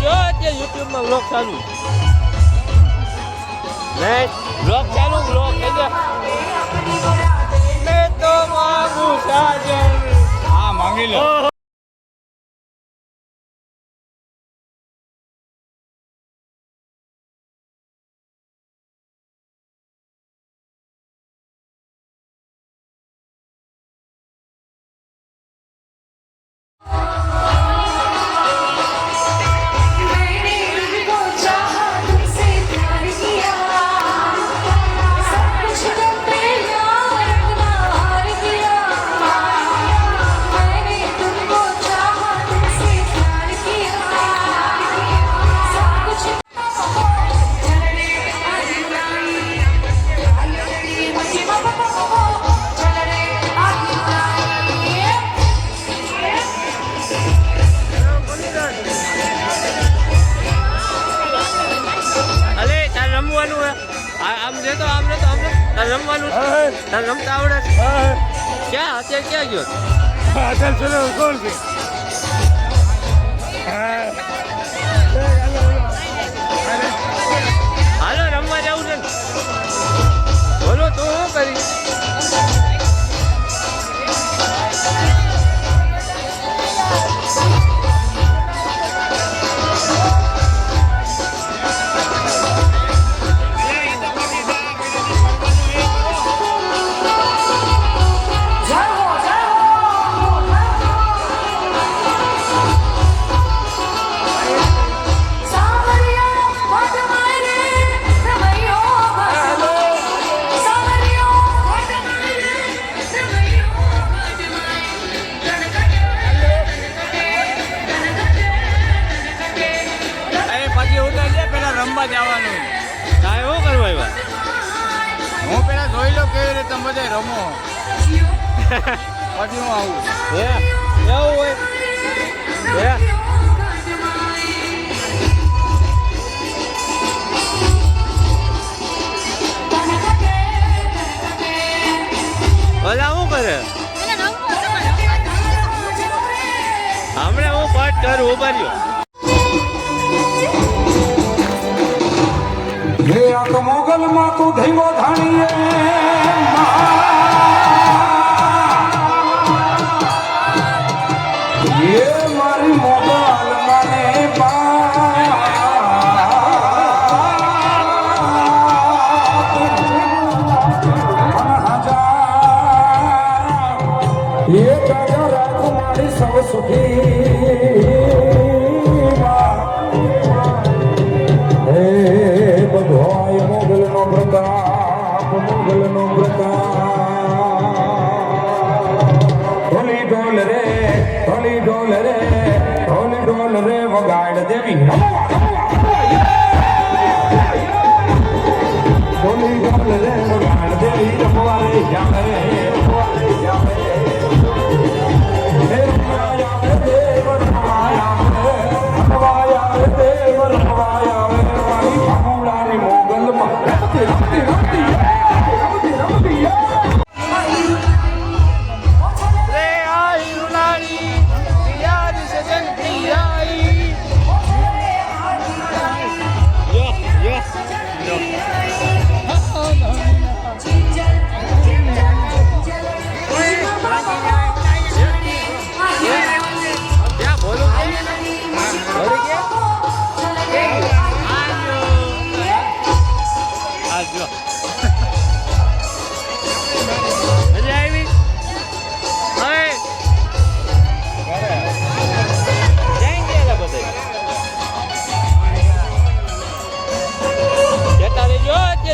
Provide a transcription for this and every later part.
જો કે યુટ્યુબમાં વ્લોગ ચાલુ નહીં વ્લોગ ચાલુ વ્લોગ એટલે મેં તો માંગુ સાજન હા માંગી લો રમવાનું રમતા આવડે ક્યાં અત્યારે ક્યાં ગયો અત્યારે કોણ છે હાલો રમવા જવું છે બોલો તું શું કરી રમવા જવાનું કાંઈ શું કરવા આવ્યા હું પેલા જોઈ લો કેવી રીતે તમે બધા રમો પછી હું આવું એવું હોય બધા શું કરે હમણાં હું પાઠ કરું ઉભા રહ્યો હે આ તો મોગલ માં તું ધૈવો ધાણીએ એ મારી મોગલ માને એ જાજા રાખ મારી સૌ સુખી ભગવાય મોગલ નો પ્રતાપ ઢોલી ઢોલ રે ઢોલી ઢોલ રે ઢોલી ઢોલ રે વગાડ દેવી ઢોલી ઢોલ રે વગાડ દેવી રમવા રે જામ રે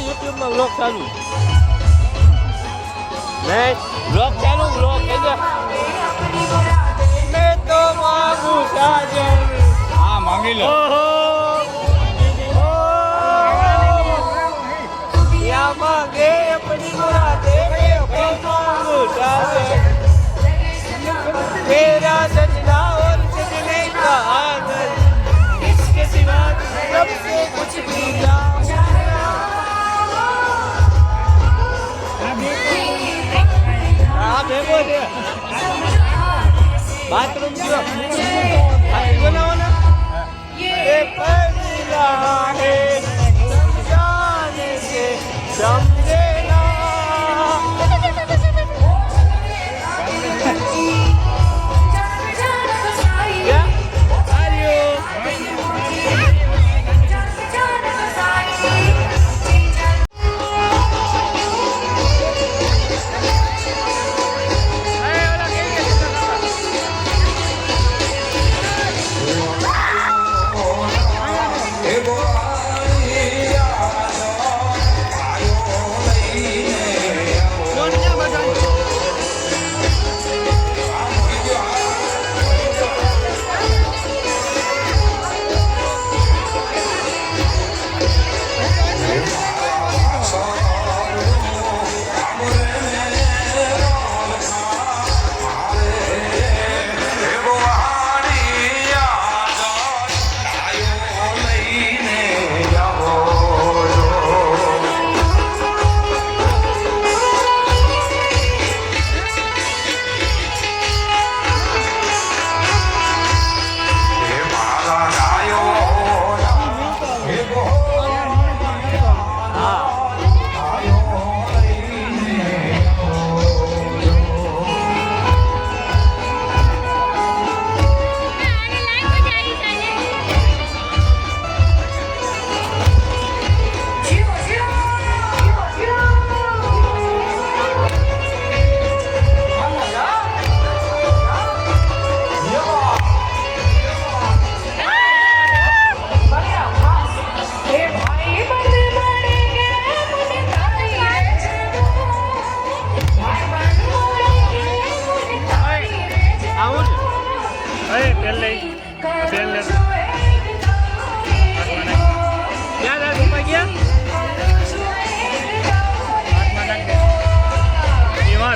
યુટ્યુબમાં વ્લોગ ચાલુ નહીં વ્લોગ ચાલુ વ્લોગ એટલે મેં તો માંગુ સાજન હા માંગી લો યા માંગે अपनी मुरादे मैं मांगू साजन तेरा सजना और सजने का आंगन इसके सिवा सबसे कुछ भी ना ભેગો છે બાથરૂમ જો બનાવો ને એ પહેલા હે સમજાને છે સમજે ના Yeah. Are you?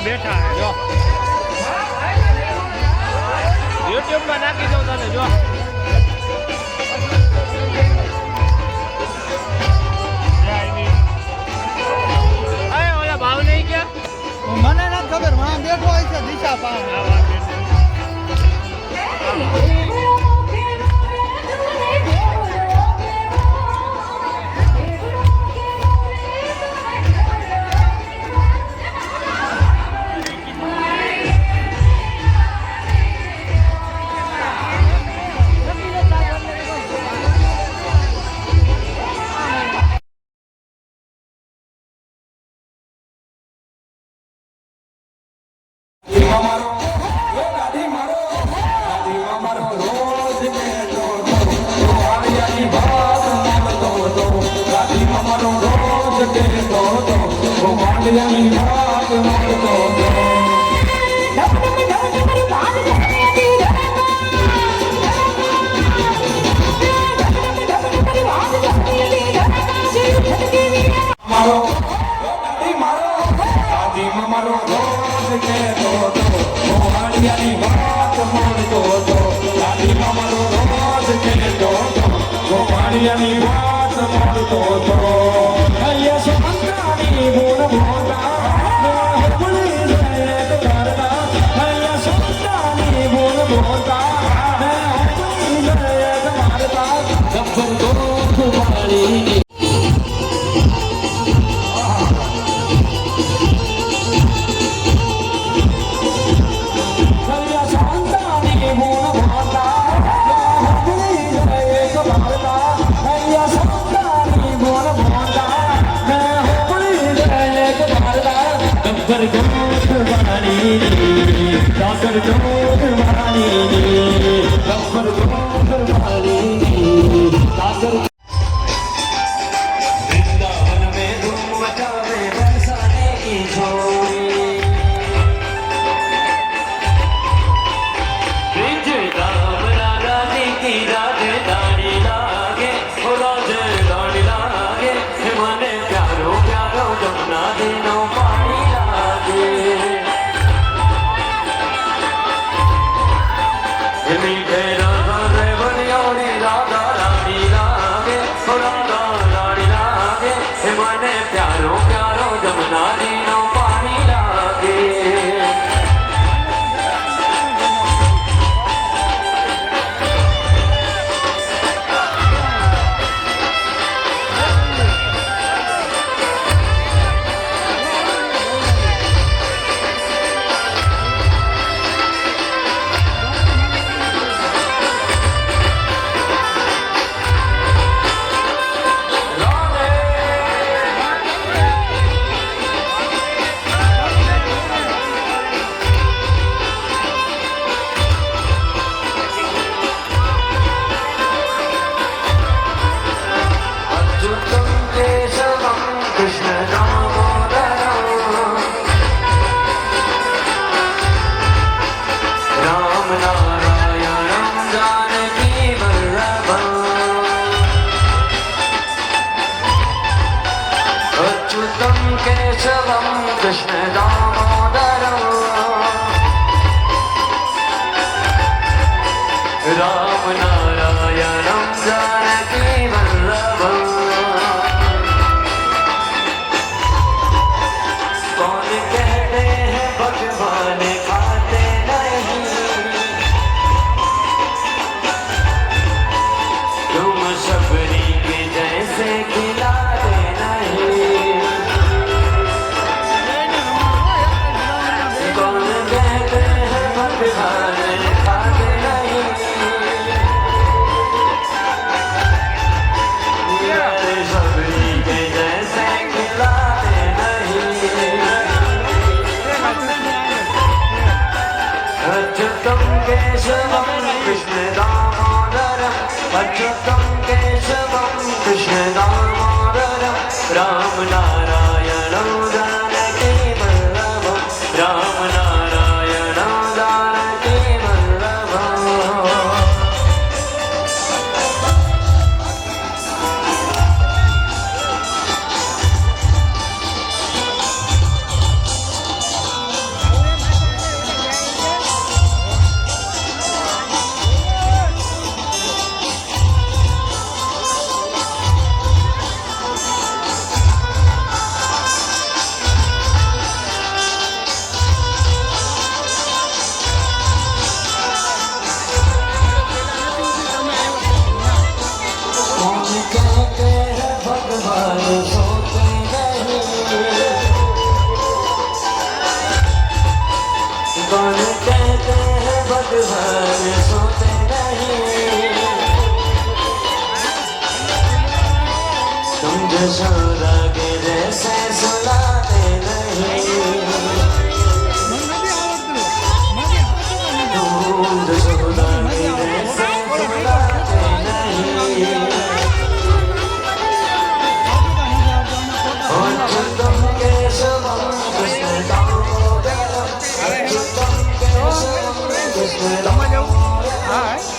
બેઠા જો YouTube માં નાખી દઉં તને જો ઓલા ભાવ નહીં ગયા મને નથી ખબર માં બેઠો હોય છે દિશા પા राम नारायणं जानकी वल्लभम् कौन कहते हैं भगवान खाते नहीं तुम सबरी के जैसे खिलाते नहीं कौन कहते हैं भगवान खाते नहीं मेरे सबरी के जैसे खिलाते नहीं अच्युतं केशवं कृष्ण दामोदरम् अच्युतं केशवं कृष्ण दामोदरम् राम नारायणं जानकी वल्लभम् राम नारायणं जानकी वल्लभम् कौन कहते हैं भगवान सोते नहीं कौन कहते हैं भगवान सोते नहीं तुम जसोदा के जैसे सुलाते नहीं तुम जसोदा के जैसे सुलाते नहीं अच्युतं केशवं कृष्ण दामोदरम् अच्युतं केशवं कृष्ण दामोदरम्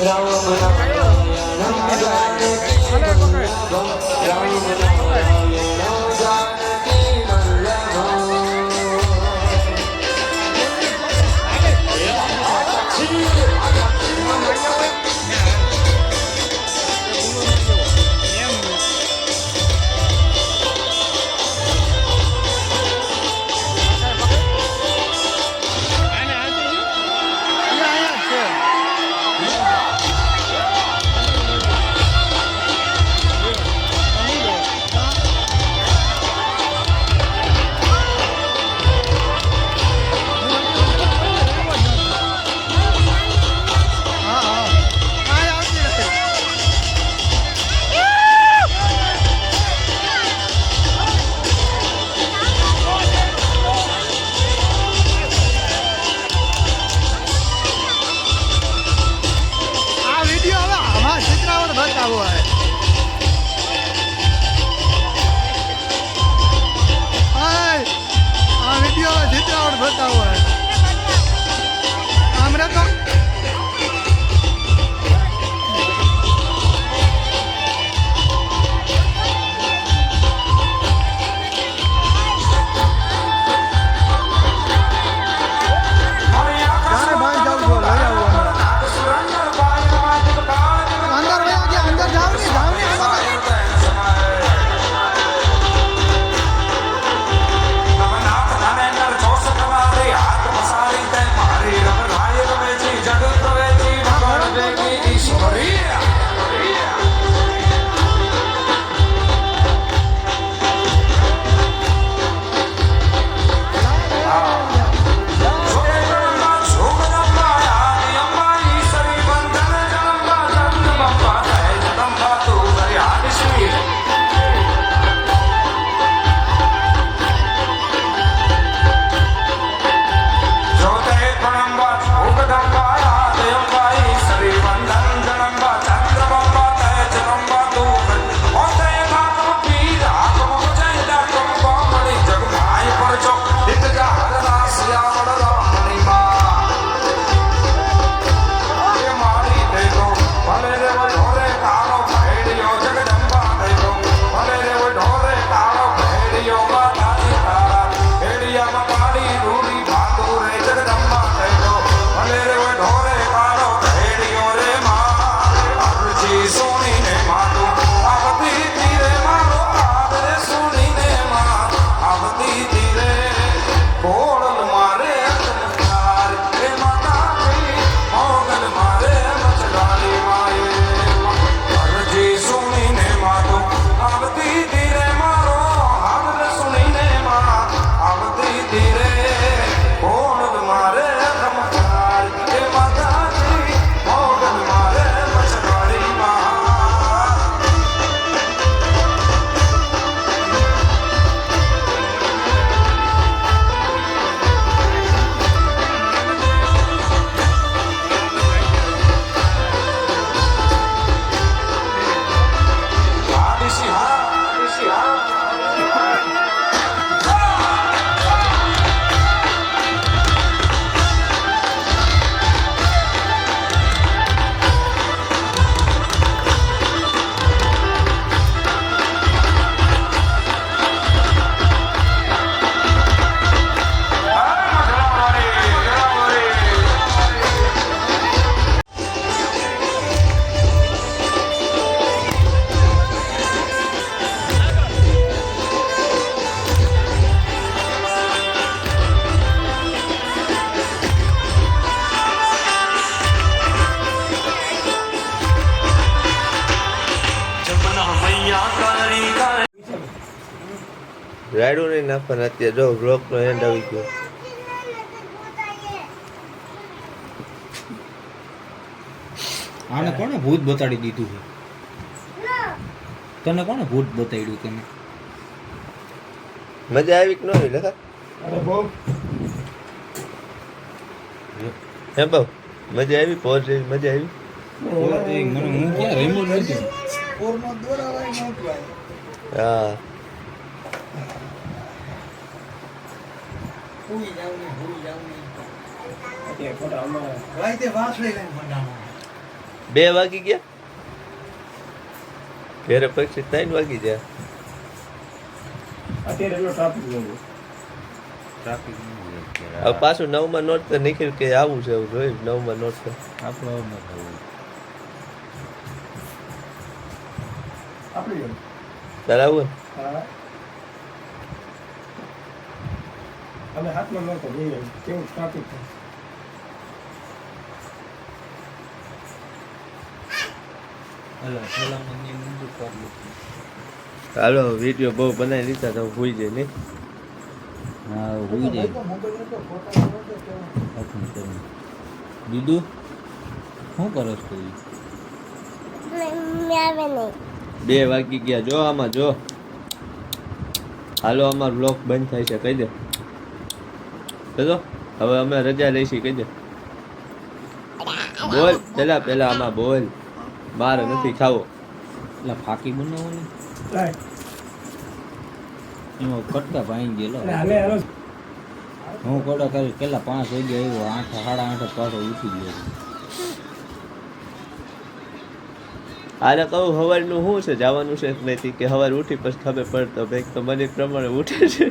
राम नारायणं जानकी वल्लभम् राम नारायणं जानकी वल्लभम् આ વિડીયો હવે આમાં ચિત્રાવણ બતાવો હે આ વિડીયો ચિત્રાવણ બતાવો હે આમરે તો જાને ભાઈ જાવ છો લઈ આવો અંદર વયા ગયા અંદર જાવ ને નવનાથ નાનેન્દ્ર ચોસઠ મારે રાયડું નહીં નાખવાનું અત્યારે જો બ્લોકનો એન્ડ આવી ગયો. આને કોને ભૂત બતાડી દીધું છે? તને કોને ભૂત બતાડ્યું તને? મજા આવી કે ન આવી લખા? અરે બહુ હે બહુ મજા આવી પહોંચ મજા આવી. મને હું ક્યાં રમ્યો નથી. હા બે વાગી ગયા ઘરે પછી 3 વાગી ગયા. અત્યારે એટલો ટ્રાફિક નહીં. ટ્રાફિક હવે પાછું 9 માં નોટ તો નીકળ્યું કે આવું છે એવું જોયું 9 માં નોટ તો આપણો ન થવું. આપણી તારે આવું હા અમે હાથમાં નહોતો જોઈએ કેવું ટ્રાફિક છે. અલા પેલામાં ની મંજૂર કરી હાલો વિડીયો બહુ બનાવી લીધા તો ભૂઈ જાય નહીં. હા હોઈ જાય. દીદુ શું કરો છો તું? 2 વાગી ગયા જો આમાં જો. હાલો અમારો બ્લોગ બંધ થાય છે કહી દે. કહેજો હવે અમે રજા લઈશી કહી દે. બોલ પેલા આમાં બોલ. મારે નથી ખાવો. એટલે ફાકી બનાવવાની લાય. એમાં કટકા ભાઈ ગયેલો. અને હાલે હાલો હું કોડા કરી પેલા 5 વાગે આવ્યો 8 સાડા 8 પાછો ઉઠી ગયો. આને કહું સવારનું શું છે જવાનું છે કે નથી કે સવારે ઉઠી પછી ખબર પડતો ભાઈ તો મને પ્રમાણે ઉઠે છે.